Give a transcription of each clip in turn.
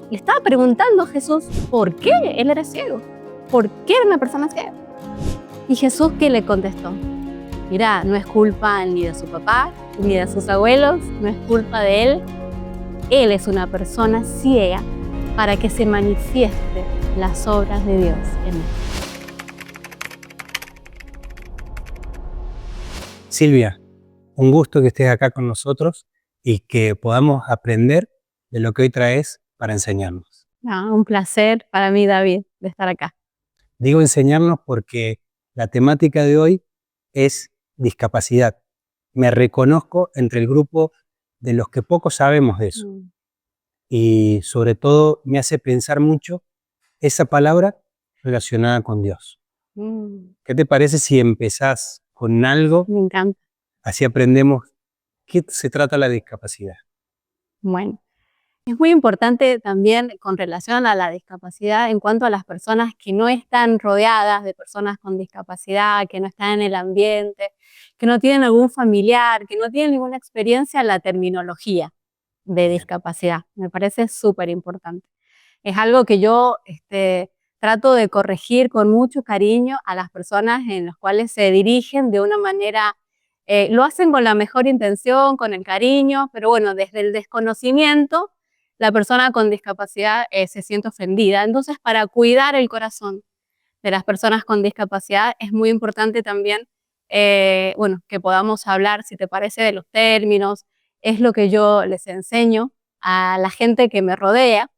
Le estaba preguntando a Jesús por qué él era ciego, por qué era una persona ciega. Y Jesús, ¿qué le contestó? Mira, no es culpa ni de su papá, ni de sus abuelos, no es culpa de él. Él es una persona ciega para que se manifieste las obras de Dios en él. Silvia, un gusto que estés acá con nosotros y que podamos aprender de lo que hoy traes para enseñarnos. Un placer para mí, David, de estar acá. Digo enseñarnos porque la temática de hoy es discapacidad. Me reconozco entre el grupo de los que poco sabemos de eso. Y sobre todo me hace pensar mucho esa palabra relacionada con Dios. ¿Qué te parece si empezás con algo? Me encanta. Así aprendemos qué se trata la discapacidad. Bueno, es muy importante también con relación a la discapacidad en cuanto a las personas que no están rodeadas de personas con discapacidad, que no están en el ambiente, que no tienen algún familiar, que no tienen ninguna experiencia en la terminología de discapacidad. Me parece súper importante. Es algo que yo trato de corregir con mucho cariño a las personas en las cuales se dirigen de una manera, lo hacen con la mejor intención, con el cariño, pero bueno, desde el desconocimiento, la persona con discapacidad se siente ofendida. Entonces, para cuidar el corazón de las personas con discapacidad, es muy importante también, bueno, que podamos hablar, si te parece, de los términos. Es lo que yo les enseño a la gente que me rodea,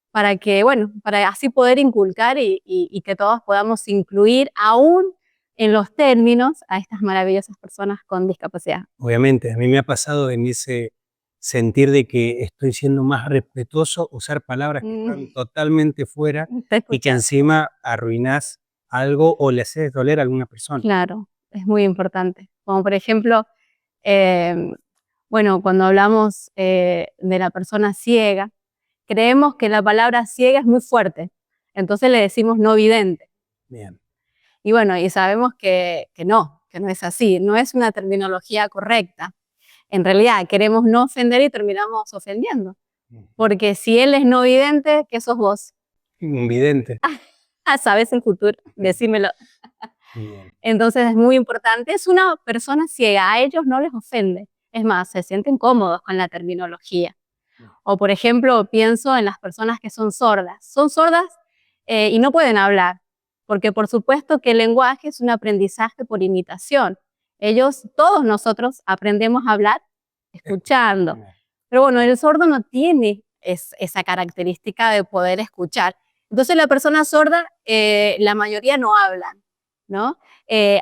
para que, bueno, para así poder inculcar y que todos podamos incluir aún en los términos a estas maravillosas personas con discapacidad. Obviamente, a mí me ha pasado en ese sentir de que estoy siendo más respetuoso, usar palabras que están totalmente fuera y que encima arruinás algo o le haces doler a alguna persona. Claro, es muy importante. Como por ejemplo, bueno, cuando hablamos de la persona ciega, creemos que la palabra ciega es muy fuerte, entonces le decimos no vidente. Bien. Y bueno, y sabemos que no es así, no es una terminología correcta. En realidad queremos no ofender y terminamos ofendiendo. Porque si él es no vidente, ¿qué sos vos? Un vidente. ¿Sabes el futuro? Decímelo. Bien. Entonces es muy importante, es una persona ciega, a ellos no les ofende. Es más, se sienten cómodos con la terminología. O por ejemplo, pienso en las personas que son sordas. Son sordas y no pueden hablar, porque por supuesto que el lenguaje es un aprendizaje por imitación. Todos nosotros aprendemos a hablar escuchando. Pero bueno, el sordo no tiene esa característica de poder escuchar. Entonces la persona sorda, la mayoría no hablan, ¿no?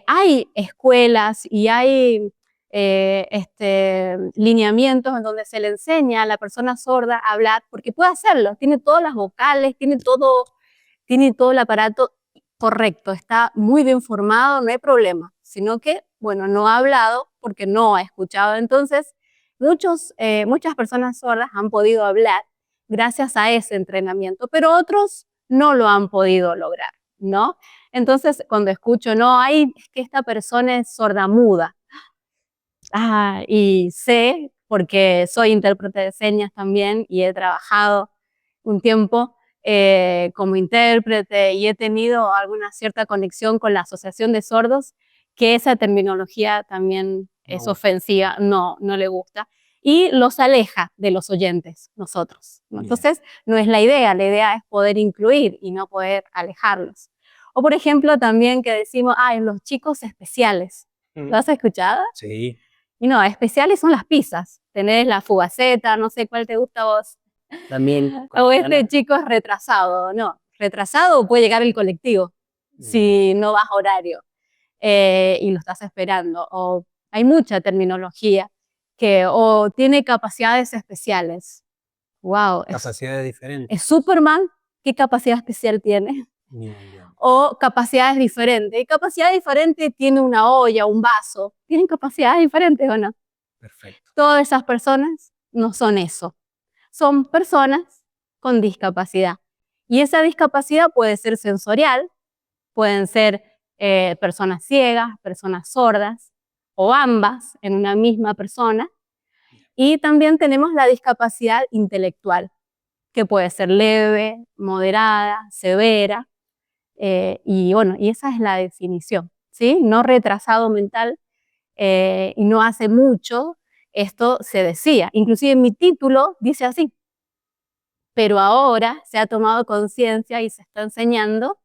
Hay escuelas y hay lineamientos en donde se le enseña a la persona sorda a hablar, porque puede hacerlo, tiene todas las vocales, tiene todo el aparato correcto, está muy bien formado, no hay problema, sino que, bueno, no ha hablado porque no ha escuchado. Entonces, muchas personas sordas han podido hablar gracias a ese entrenamiento, pero otros no lo han podido lograr, ¿no? Entonces, cuando escucho, no, es que esta persona es sordamuda. Y sé, porque soy intérprete de señas también y he trabajado un tiempo como intérprete y he tenido alguna cierta conexión con la Asociación de Sordos, que esa terminología también es ofensiva, no le gusta, y los aleja de los oyentes, nosotros, ¿no? Entonces, no es la idea es poder incluir y no poder alejarlos. O por ejemplo, también que decimos, los chicos especiales. ¿Lo has escuchado? Sí. Y no, especiales son las pizzas. Tenés la fugaceta, no sé cuál te gusta a vos. También. O este chico es retrasado. No, retrasado puede llegar el colectivo si no vas a horario y lo estás esperando. O hay mucha terminología o tiene capacidades especiales. Wow. Capacidades diferentes. ¿Es Superman? ¿Qué capacidad especial tiene? Bien. O capacidades diferentes. Y capacidad diferente tiene una olla, un vaso. ¿Tienen capacidades diferentes o no? Perfecto. Todas esas personas no son eso. Son personas con discapacidad. Y esa discapacidad puede ser sensorial, pueden ser personas ciegas, personas sordas, o ambas en una misma persona. Y también tenemos la discapacidad intelectual. que puede ser leve, moderada, severa, y bueno, y esa es la definición, ¿sí? No retrasado mental, y no hace mucho esto se decía, inclusive mi título dice así, pero ahora se ha tomado conciencia y se está enseñando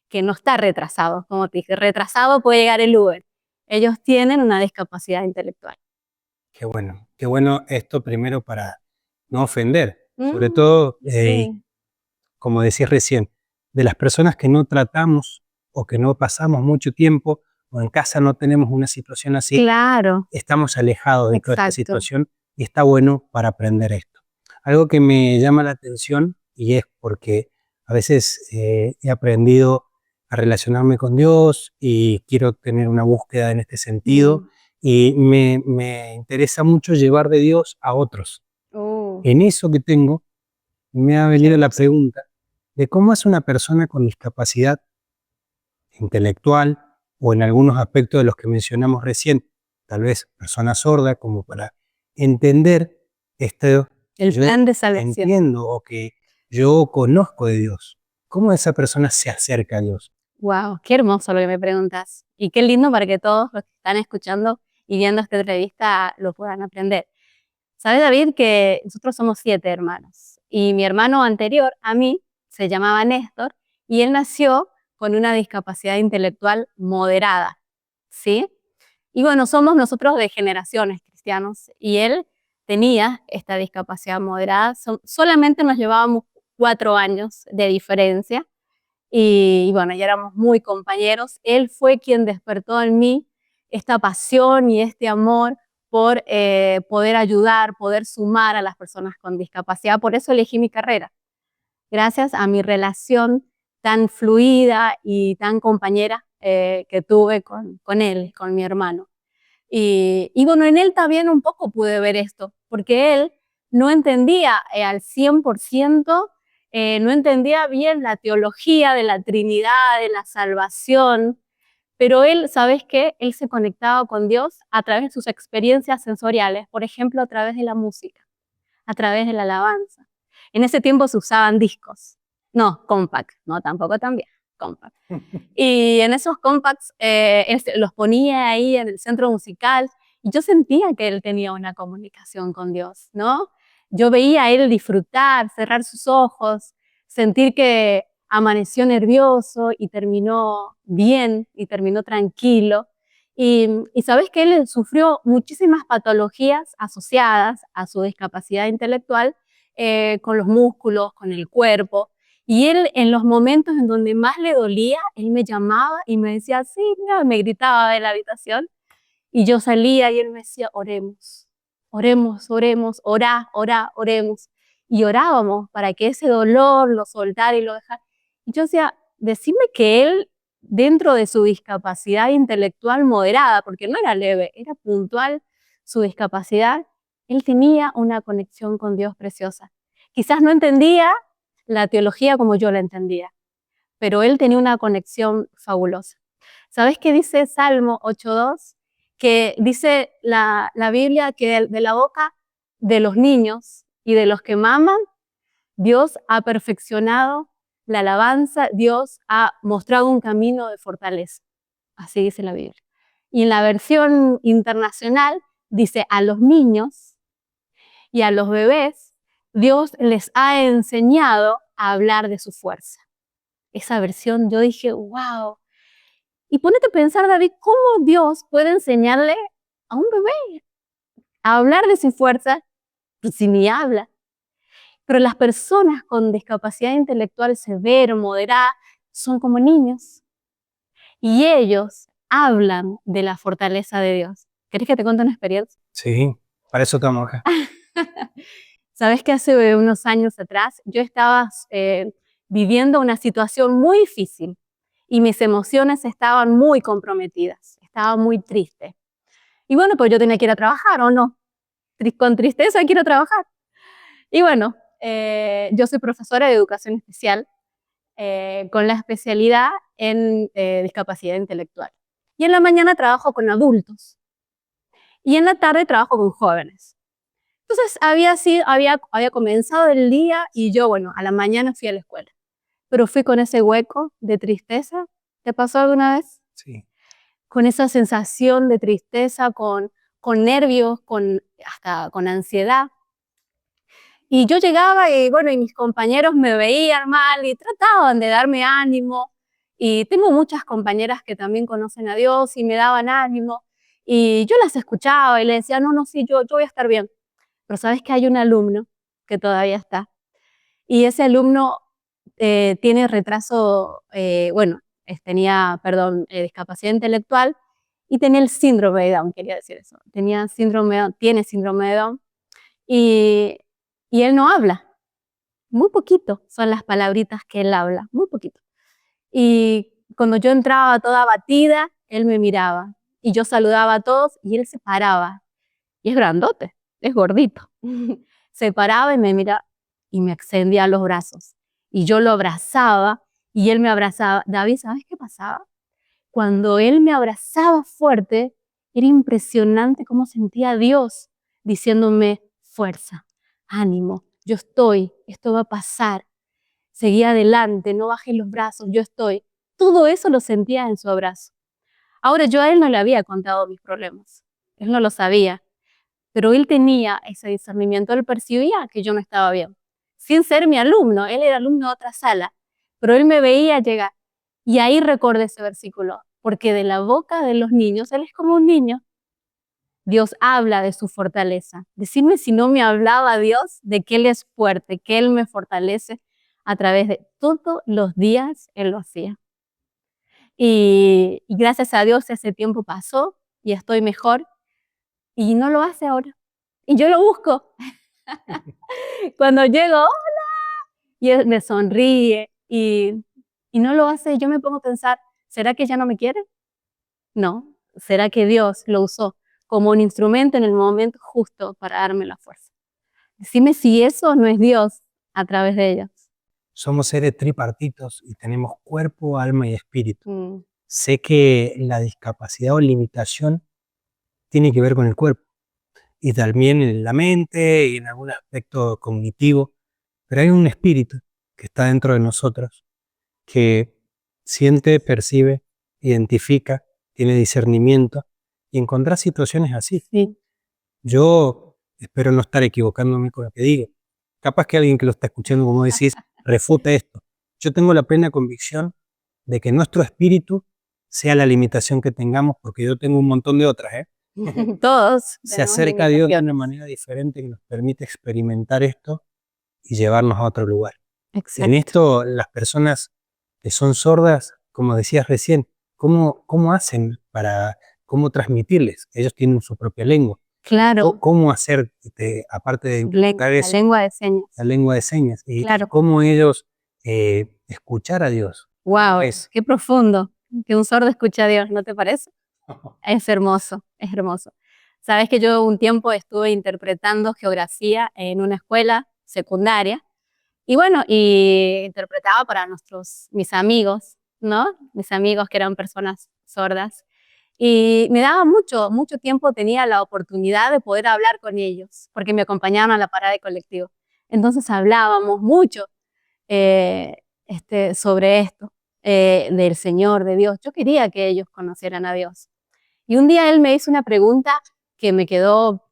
que no está retrasado, como te dije, retrasado puede llegar el Uber. Ellos tienen una discapacidad intelectual. Qué bueno esto primero para no ofender, sobre Mm, todo, sí, como decís recién, de las personas que no tratamos o que no pasamos mucho tiempo o en casa no tenemos una situación así, claro, estamos alejados de toda esta exacto. situación y está bueno para aprender esto. Algo que me llama la atención y es porque a veces he aprendido a relacionarme con Dios y quiero tener una búsqueda en este sentido Mm. y me interesa mucho llevar de Dios a otros. Oh, En eso que tengo, me ha qué venido la hermoso. pregunta de cómo es una persona con discapacidad intelectual o en algunos aspectos de los que mencionamos recién, tal vez persona sorda, como para entender esto que El yo plan de salvación. entiendo o que yo conozco de Dios. ¿Cómo esa persona se acerca a Dios? Wow, qué hermoso lo que me preguntas. Y qué lindo para que todos los que están escuchando y viendo esta entrevista lo puedan aprender. Sabes, David, que nosotros somos 7 hermanos. Y mi hermano anterior a mí se llamaba Néstor y él nació con una discapacidad intelectual moderada, ¿sí? Y bueno, somos nosotros de generaciones cristianos y él tenía esta discapacidad moderada. Solamente nos llevábamos 4 años de diferencia y bueno, ya éramos muy compañeros. Él fue quien despertó en mí esta pasión y este amor por poder ayudar, poder sumar a las personas con discapacidad. Por eso elegí mi carrera, gracias a mi relación tan fluida y tan compañera que tuve con él, con mi hermano. Y bueno, en él también un poco pude ver esto, porque él no entendía al 100%, no entendía bien la teología de la Trinidad, de la salvación, pero él, ¿sabes qué? Él se conectaba con Dios a través de sus experiencias sensoriales, por ejemplo, a través de la música, a través de la alabanza. En ese tiempo se usaban discos, no, compact, no, tampoco también, compact. Y en esos compacts él los ponía ahí en el centro musical y yo sentía que él tenía una comunicación con Dios, ¿no? Yo veía a él disfrutar, cerrar sus ojos, sentir que amaneció nervioso y terminó bien y terminó tranquilo. Y sabes que él sufrió muchísimas patologías asociadas a su discapacidad intelectual, con los músculos, con el cuerpo. Y él, en los momentos en donde más le dolía, él me llamaba y me decía, sí, mira, me gritaba de la habitación. Y yo salía y él me decía, oremos, oremos, oremos, orá, orá, oremos. Y orábamos para que ese dolor lo soltara y lo dejara. Y yo decía, decime que él, dentro de su discapacidad intelectual moderada, porque no era leve, era puntual su discapacidad, él tenía una conexión con Dios preciosa. Quizás no entendía la teología como yo la entendía, pero él tenía una conexión fabulosa. ¿Sabes qué dice Salmo 8.2? Que dice la Biblia que de la boca de los niños y de los que maman, Dios ha perfeccionado la alabanza, Dios ha mostrado un camino de fortaleza. Así dice la Biblia. Y en la versión internacional dice a los niños y a los bebés, Dios les ha enseñado a hablar de su fuerza. Esa versión yo dije, wow. Y ponete a pensar, David, cómo Dios puede enseñarle a un bebé a hablar de su fuerza si ni habla. Pero las personas con discapacidad intelectual severa, moderada, son como niños. Y ellos hablan de la fortaleza de Dios. ¿Querés que te cuente una experiencia? Sí, para eso estamos acá. Sabes que hace unos años atrás yo estaba viviendo una situación muy difícil y mis emociones estaban muy comprometidas, estaba muy triste. Y bueno, pues yo tenía que ir a trabajar, ¿o no? Con tristeza quiero trabajar. Y bueno, yo soy profesora de educación especial con la especialidad en discapacidad intelectual. Y en la mañana trabajo con adultos y en la tarde trabajo con jóvenes. Entonces había comenzado el día y yo, bueno, a la mañana fui a la escuela, pero fui con ese hueco de tristeza. ¿Te pasó alguna vez? Sí. Con esa sensación de tristeza, con nervios, hasta con ansiedad. Y yo llegaba y bueno, y mis compañeros me veían mal y trataban de darme ánimo. Y tengo muchas compañeras que también conocen a Dios y me daban ánimo. Y yo las escuchaba y les decía, no, no, sí, yo voy a estar bien. Pero sabes que hay un alumno que todavía está. Y ese alumno tiene retraso, bueno, tenía, perdón, discapacidad intelectual y tenía el síndrome de Down, quería decir eso. Tiene síndrome de Down y, y él no habla. Muy poquito son las palabritas que él habla, muy poquito. Y cuando yo entraba toda abatida, él me miraba y yo saludaba a todos y él se paraba. Y es grandote, es gordito. Se paraba y me miraba y me extendía los brazos. Y yo lo abrazaba y él me abrazaba. David, ¿sabes qué pasaba? Cuando él me abrazaba fuerte, era impresionante cómo sentía a Dios diciéndome, fuerza, ánimo, yo estoy, esto va a pasar. Seguí adelante, no bajes los brazos, yo estoy. Todo eso lo sentía en su abrazo. Ahora yo a él no le había contado mis problemas, él no lo sabía, pero él tenía ese discernimiento, él percibía que yo no estaba bien, sin ser mi alumno, él era alumno de otra sala, pero él me veía llegar. Y ahí recordé ese versículo, porque de la boca de los niños, él es como un niño, Dios habla de su fortaleza. Decime si no me hablaba Dios de que Él es fuerte, que Él me fortalece a través de todos los días, Él lo hacía. Y gracias a Dios ese tiempo pasó y estoy mejor y no lo hace ahora. Y yo lo busco. Cuando llego, ¡hola! Y él me sonríe y no lo hace. Yo me pongo a pensar, ¿será que ya no me quiere? No. ¿Será que Dios lo usó como un instrumento en el momento justo para darme la fuerza? Decime si eso no es Dios a través de ellos. Somos seres tripartitos y tenemos cuerpo, alma y espíritu. Sé que la discapacidad o limitación tiene que ver con el cuerpo y también en la mente y en algún aspecto cognitivo, pero hay un espíritu que está dentro de nosotros que siente, percibe, identifica, tiene discernimiento y encontrar situaciones así. Sí. Yo espero no estar equivocándome con lo que digo. Capaz que alguien que lo está escuchando, como decís, refute esto. Yo tengo la plena convicción de que nuestro espíritu sea la limitación que tengamos, porque yo tengo un montón de otras, Todos se acerca a Dios de una manera diferente que nos permite experimentar esto y llevarnos a otro lugar. Exacto. En esto, las personas que son sordas, como decías recién, ¿cómo hacen cómo transmitirles? Ellos tienen su propia lengua. Claro. ¿Cómo hacer, aparte de interpretar La eso, lengua de señas. la lengua de señas? Y Claro. cómo ellos escuchar a Dios. Wow, qué profundo que un sordo escuche a Dios, ¿no te parece? Es hermoso, es hermoso. Sabes que yo un tiempo estuve interpretando geografía en una escuela secundaria y bueno, y interpretaba para mis amigos, ¿no? Mis amigos que eran personas sordas. Y me daba mucho tiempo, tenía la oportunidad de poder hablar con ellos, porque me acompañaban a la parada de colectivo. Entonces hablábamos mucho sobre esto, del Señor, de Dios. Yo quería que ellos conocieran a Dios. Y un día él me hizo una pregunta que me quedó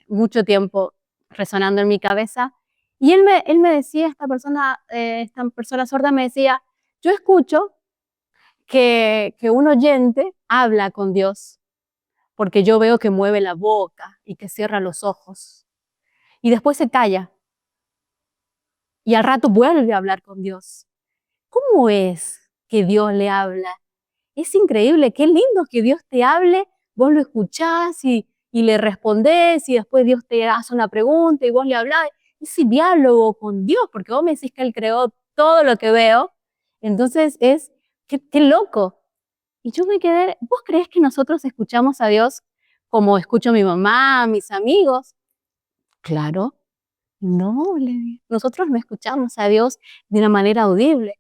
mucho tiempo resonando en mi cabeza. Y él me decía, esta persona sorda me decía, yo escucho que un oyente habla con Dios, porque yo veo que mueve la boca y que cierra los ojos. Y después se calla. Y al rato vuelve a hablar con Dios. ¿Cómo es que Dios le habla? Es increíble, qué lindo que Dios te hable, vos lo escuchás y le respondés y después Dios te hace una pregunta y vos le hablás. Ese diálogo con Dios, porque vos me decís que Él creó todo lo que veo, entonces qué loco. Y yo me quedé, ¿vos creés que nosotros escuchamos a Dios como escucho a mi mamá, a mis amigos? Claro, no, nosotros no escuchamos a Dios de una manera audible.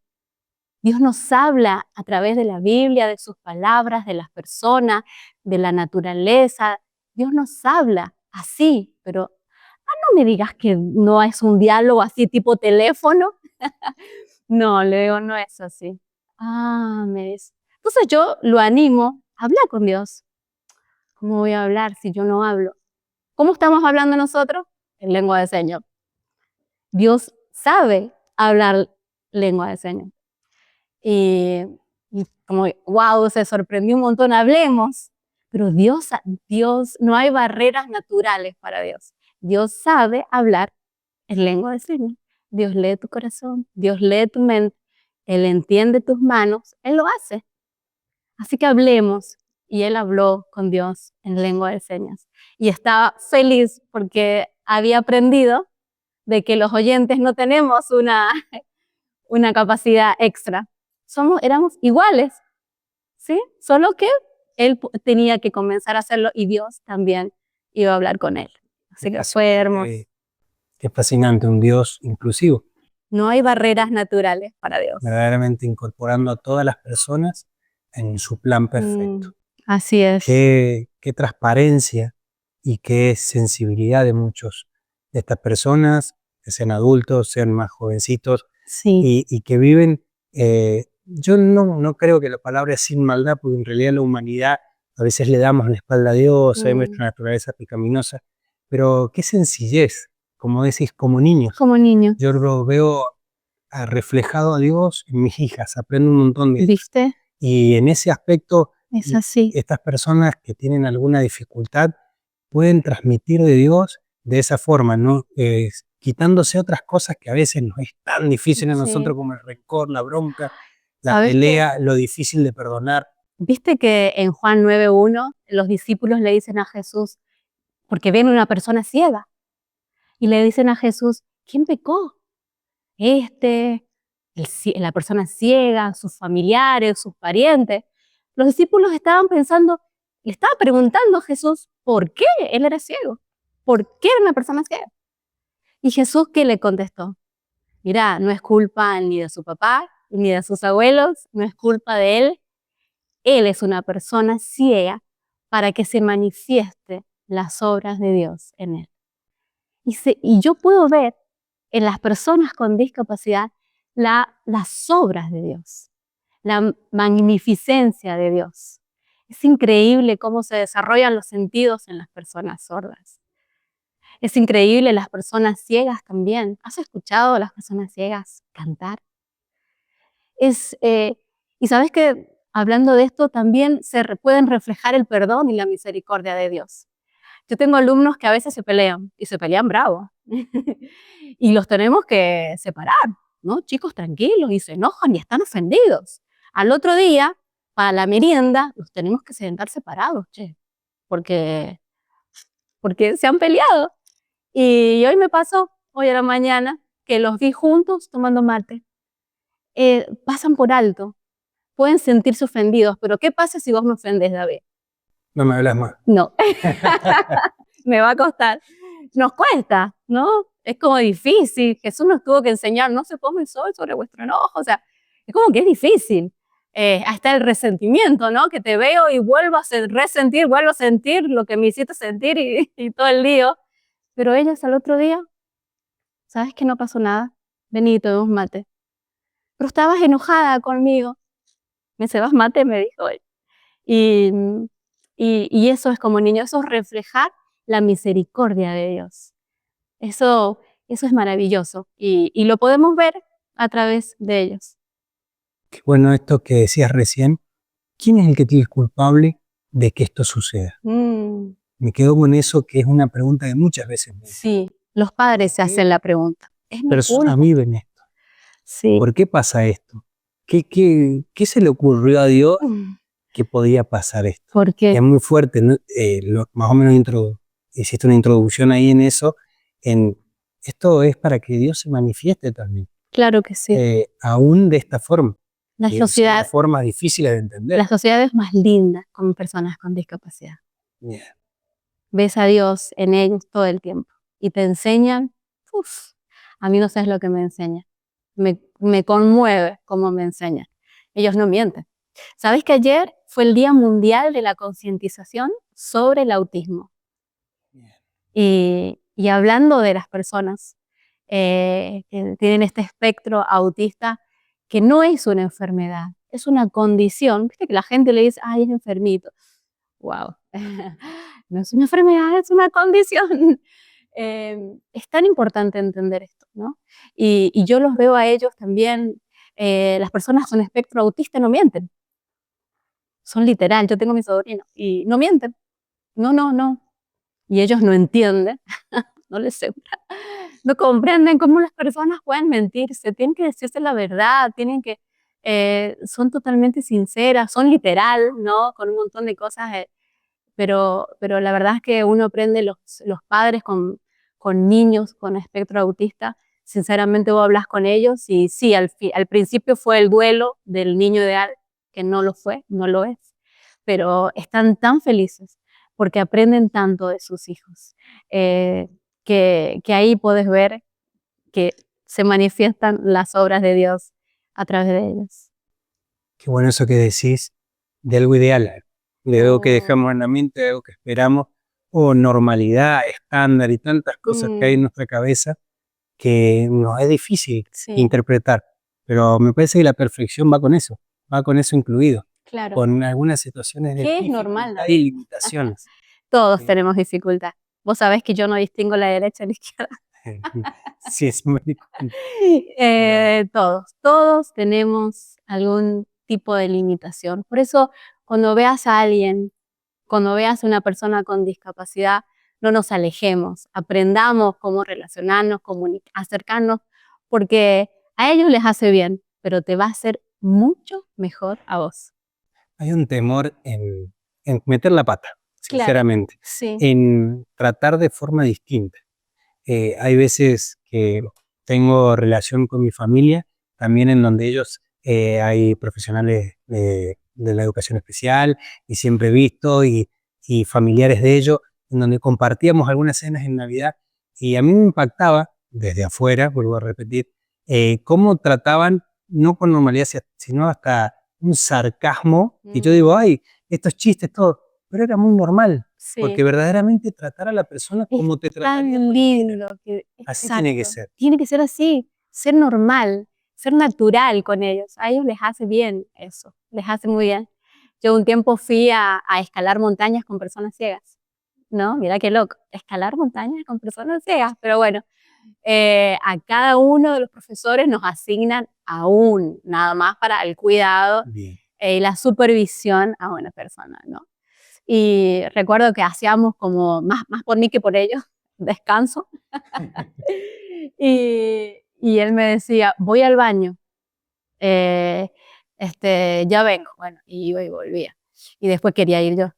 Dios nos habla a través de la Biblia, de sus palabras, de las personas, de la naturaleza. Dios nos habla así, pero no me digas que no es un diálogo así tipo teléfono. No, le digo, no es así. Ah, me dice. Entonces yo lo animo a hablar con Dios. ¿Cómo voy a hablar si yo no hablo? ¿Cómo estamos hablando nosotros? En lengua de señas. Dios sabe hablar lengua de señas. Y como, wow, se sorprendió un montón, hablemos. Pero Dios, no hay barreras naturales para Dios. Dios sabe hablar en lengua de señas. Dios lee tu corazón, Dios lee tu mente, Él entiende tus manos, Él lo hace. Así que hablemos. Y él habló con Dios en lengua de señas. Y estaba feliz porque había aprendido de que los oyentes no tenemos una capacidad extra. Éramos iguales, ¿sí? Solo que él tenía que comenzar a hacerlo y Dios también iba a hablar con él. Así que fue hermoso. Qué fascinante, un Dios inclusivo. No hay barreras naturales para Dios. Verdaderamente incorporando a todas las personas en su plan perfecto. Así es. Qué transparencia y qué sensibilidad de muchos de estas personas, que sean adultos, sean más jovencitos, sí. y que viven, yo no creo que la palabra es sin maldad, porque en realidad la humanidad a veces le damos la espalda a Dios, hay nuestra naturaleza pecaminosa, pero qué sencillez, como decís, como niños. Como niños. Yo lo veo reflejado a Dios en mis hijas, aprendo un montón de ellas. ¿Viste? Y en ese aspecto, es así. Estas personas que tienen alguna dificultad pueden transmitir de Dios de esa forma, ¿no? Quitándose otras cosas que a veces nos es tan difícil a nosotros como el rencor, la bronca, la pelea, lo difícil de perdonar. ¿Viste que en Juan 9:1 los discípulos le dicen a Jesús, porque ven una persona ciega, y le dicen a Jesús, ¿quién pecó? La persona ciega, sus familiares, sus parientes. Los discípulos estaban pensando, le estaba preguntando a Jesús, ¿por qué él era ciego? ¿Por qué era una persona ciega? Y Jesús, ¿qué le contestó? Mira, no es culpa ni de su papá, ni de sus abuelos, no es culpa de él. Él es una persona ciega para que se manifieste las obras de Dios en él. Y yo puedo ver en las personas con discapacidad las obras de Dios, la magnificencia de Dios. Es increíble cómo se desarrollan los sentidos en las personas sordas. Es increíble las personas ciegas también. ¿Has escuchado a las personas ciegas cantar? Y sabes que hablando de esto también pueden reflejar el perdón y la misericordia de Dios. Yo tengo alumnos que a veces se pelean y se pelean bravos y los tenemos que separar, ¿no? Chicos tranquilos y se enojan y están ofendidos. Al otro día, para la merienda, los tenemos que sentar separados, porque se han peleado. Y hoy me pasó, hoy a la mañana, que los vi juntos tomando mate. Pasan por alto, pueden sentirse ofendidos, pero ¿qué pasa si vos me ofendes, David? No me hablas más. No, me va a costar. Nos cuesta, ¿no? Es como difícil. Jesús nos tuvo que enseñar, no se ponga el sol sobre vuestro enojo. O sea, es como que es difícil. Hasta el resentimiento, ¿no? Que te veo y vuelvo a resentir, vuelvo a sentir lo que me hiciste sentir y todo el lío. Pero ellos al otro día, ¿sabes que no pasó nada? Vení, tomemos mate. Pero estabas enojada conmigo. ¿Me cebas mate? Me dijo él. Y eso es como niño, eso es reflejar la misericordia de Dios. Eso es maravilloso y lo podemos ver a través de ellos. Qué bueno esto que decías recién. ¿Quién es el que es culpable de que esto suceda? Me quedo con eso, que es una pregunta que muchas veces me hacen. Sí, los padres se hacen la pregunta. ¿Es mi culpa? A mí ven esto. Sí. ¿Por qué pasa esto? ¿Qué se le ocurrió a Dios que podía pasar esto? Porque es muy fuerte, ¿no? Más o menos hiciste una introducción ahí en eso. Esto es para que Dios se manifieste también. Claro que sí. Aún de esta forma. La forma difícil de entender. La sociedad es más linda con personas con discapacidad. Yeah. Ves a Dios en ellos todo el tiempo y te enseñan. A mí no sabes lo que me enseña. Me conmueve cómo me enseñan. Ellos no mienten. ¿Sabes que ayer fue el Día Mundial de la Concientización sobre el Autismo? Y Y hablando de las personas que tienen este espectro autista, que no es una enfermedad, es una condición. Viste que la gente le dice, ay, es enfermito. Wow, no es una enfermedad, es una condición. Es tan importante entender esto, ¿no? Y yo los veo a ellos también, las personas con espectro autista no mienten, son literal. Yo tengo a mi sobrino y no mienten, no. Y ellos no entienden, no les entra, no comprenden cómo las personas pueden mentirse, tienen que decirse la verdad, son totalmente sinceras, son literal, ¿no? Con un montón de cosas, pero la verdad es que uno aprende, los padres con niños con espectro autista, sinceramente vos hablas con ellos y sí, al principio fue el duelo del niño ideal, que no lo fue, no lo es, pero están tan felices porque aprenden tanto de sus hijos, que ahí puedes ver que se manifiestan las obras de Dios a través de ellos. Qué bueno eso que decís de algo ideal, de algo que dejamos en la mente, de algo que esperamos, o normalidad, estándar y tantas cosas que hay en nuestra cabeza que nos es difícil interpretar. Pero me parece que la perfección va con eso incluido, Claro. con algunas situaciones de ¿Qué es normal, dificultad David? y limitaciones. Todos tenemos dificultad. Vos sabés que yo no distingo la derecha y la izquierda. Sí, es muy Todos tenemos algún tipo de limitación. Por eso, cuando veas a alguien, cuando veas a una persona con discapacidad, no nos alejemos, aprendamos cómo relacionarnos, acercarnos, porque a ellos les hace bien, pero te va a hacer mucho mejor a vos. Hay un temor en meter la pata, Claro, sinceramente, sí. en tratar de forma distinta. Hay veces que tengo relación con mi familia, también en donde ellos hay profesionales de la educación especial, y siempre he visto, y familiares de ellos, en donde compartíamos algunas cenas en Navidad, y a mí me impactaba, desde afuera, vuelvo a repetir, cómo trataban, no con normalidad, sino hasta un sarcasmo, y yo digo, ay, estos chistes, todo, pero era muy normal. Porque Sí. verdaderamente tratar a la persona Es como te trataría tan cualquiera. lindo que, Así tiene que exacto, ser. tiene que ser así, ser normal, ser natural con ellos. A ellos les hace bien eso, les hace muy bien. Yo un tiempo fui a escalar montañas con personas ciegas, ¿no? Mira qué loco, escalar montañas con personas ciegas, pero bueno, a cada uno de los profesores nos asignan nada más para el cuidado Bien. y la supervisión a una persona, ¿no? Y recuerdo que hacíamos como más por mí que por ellos, descanso. Y él me decía, voy al baño, eh, ya vengo. Bueno, y iba y volvía. Y después quería ir yo.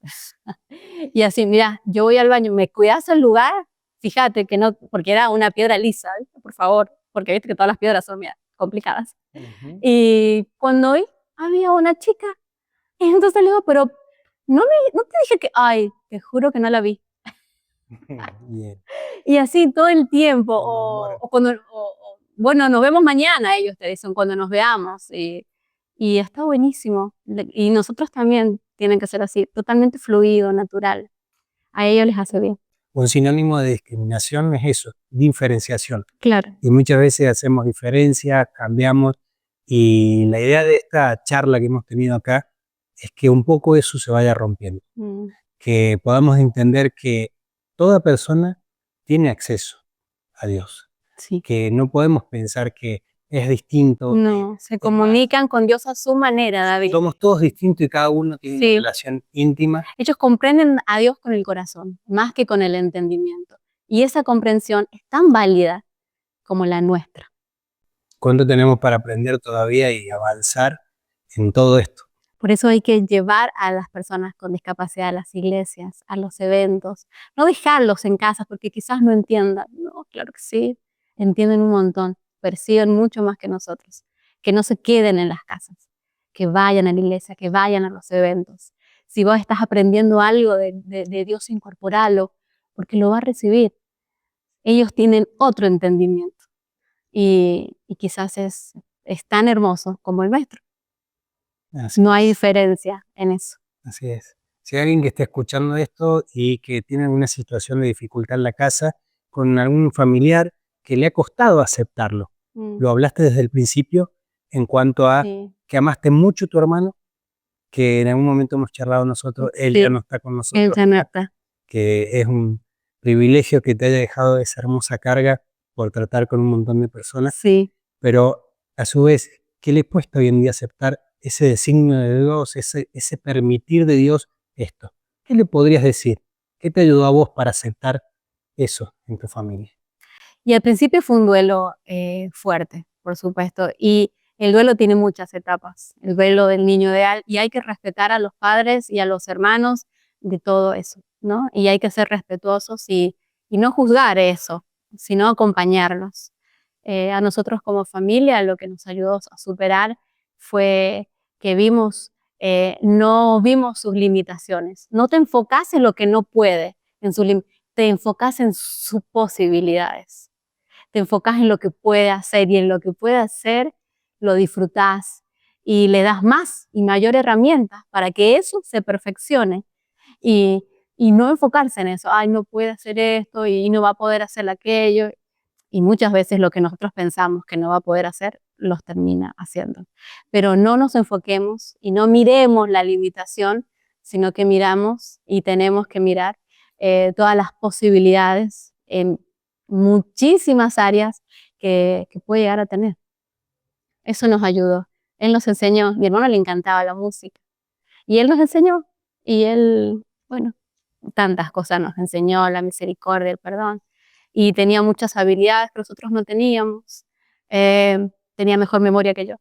Y así, mira, yo voy al baño, ¿me cuidas el lugar? Fíjate que no, porque era una piedra lisa, ¿viste? Por favor, porque viste que todas las piedras son mira, complicadas. Y cuando vi, había una chica, y entonces le digo, pero no te dije que, ay, te juro que no la vi. Bien. Y así todo el tiempo, Con humor. bueno, nos vemos mañana, ellos te dicen cuando nos veamos, y está buenísimo. Y nosotros también tienen que ser así, totalmente fluido, natural. A ellos les hace bien. Un sinónimo de discriminación es eso, diferenciación. Claro. Y muchas veces hacemos diferencias, cambiamos, y la idea de esta charla que hemos tenido acá es que un poco eso se vaya rompiendo. Que podamos entender que toda persona tiene acceso a Dios. Sí. Que no podemos pensar que es distinto. No, se comunican con Dios a su manera, David. Somos todos distintos y cada uno tiene Sí. una relación íntima. Ellos comprenden a Dios con el corazón, más que con el entendimiento. Y esa comprensión es tan válida como la nuestra. ¿Cuánto tenemos para aprender todavía y avanzar en todo esto? Por eso hay que llevar a las personas con discapacidad a las iglesias, a los eventos, no dejarlos en casa porque quizás no entiendan. No, claro que sí, entienden un montón, perciben mucho más que nosotros. Que no se queden en las casas, que vayan a la iglesia, que vayan a los eventos. Si vos estás aprendiendo algo de Dios, incorporalo, porque lo va a recibir. Ellos tienen otro entendimiento y quizás es tan hermoso como el nuestro. No hay diferencia en eso. Así es. Si hay alguien que esté escuchando esto y que tiene alguna situación de dificultad en la casa, con algún familiar que le ha costado aceptarlo. Lo hablaste desde el principio en cuanto a que amaste mucho a tu hermano, que en algún momento hemos charlado nosotros, él ya no está con nosotros, él ya no está. Que es un privilegio que te haya dejado esa hermosa carga por tratar con un montón de personas, pero a su vez, ¿qué le cuesta hoy en día aceptar ese designio de Dios, ese permitir de Dios esto? ¿Qué le podrías decir? ¿Qué te ayudó a vos para aceptar eso en tu familia? Y al principio fue un duelo fuerte, por supuesto, y el duelo tiene muchas etapas, el duelo del niño ideal, y hay que respetar a los padres y a los hermanos de todo eso, ¿no? Y hay que ser respetuosos y no juzgar eso, sino acompañarlos. A nosotros como familia lo que nos ayudó a superar fue que no vimos sus limitaciones. No te enfocas en lo que no puede, te enfocas en sus posibilidades. Te enfocas en lo que puede hacer, y en lo que puede hacer lo disfrutás y le das más y mayor herramientas para que eso se perfeccione, y no enfocarse en eso. Ay, no puede hacer esto y no va a poder hacer aquello. Y muchas veces lo que nosotros pensamos que no va a poder hacer, los termina haciendo. Pero no nos enfoquemos y no miremos la limitación, sino que miramos y tenemos que mirar todas las posibilidades en muchísimas áreas que puede llegar a tener. Eso nos ayudó. Él nos enseñó, mi hermano le encantaba la música, y él nos enseñó, y él, bueno, tantas cosas nos enseñó, la misericordia, el perdón, y tenía muchas habilidades que nosotros no teníamos. Tenía mejor memoria que yo.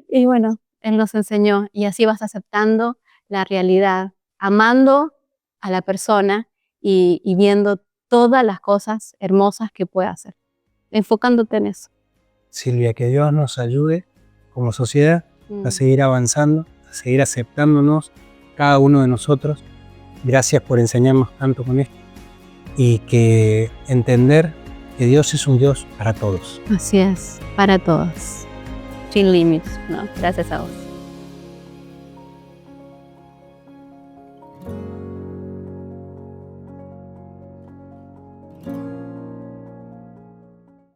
Y bueno, él nos enseñó, y así vas aceptando la realidad, amando a la persona y viendo todas las cosas hermosas que puede hacer, enfocándote en eso. Silvia, que Dios nos ayude como sociedad a seguir avanzando, a seguir aceptándonos cada uno de nosotros. Gracias por enseñarnos tanto con esto, y que entender que Dios es un Dios para todos. Así es, para todos, sin límites, ¿no? Gracias a vos.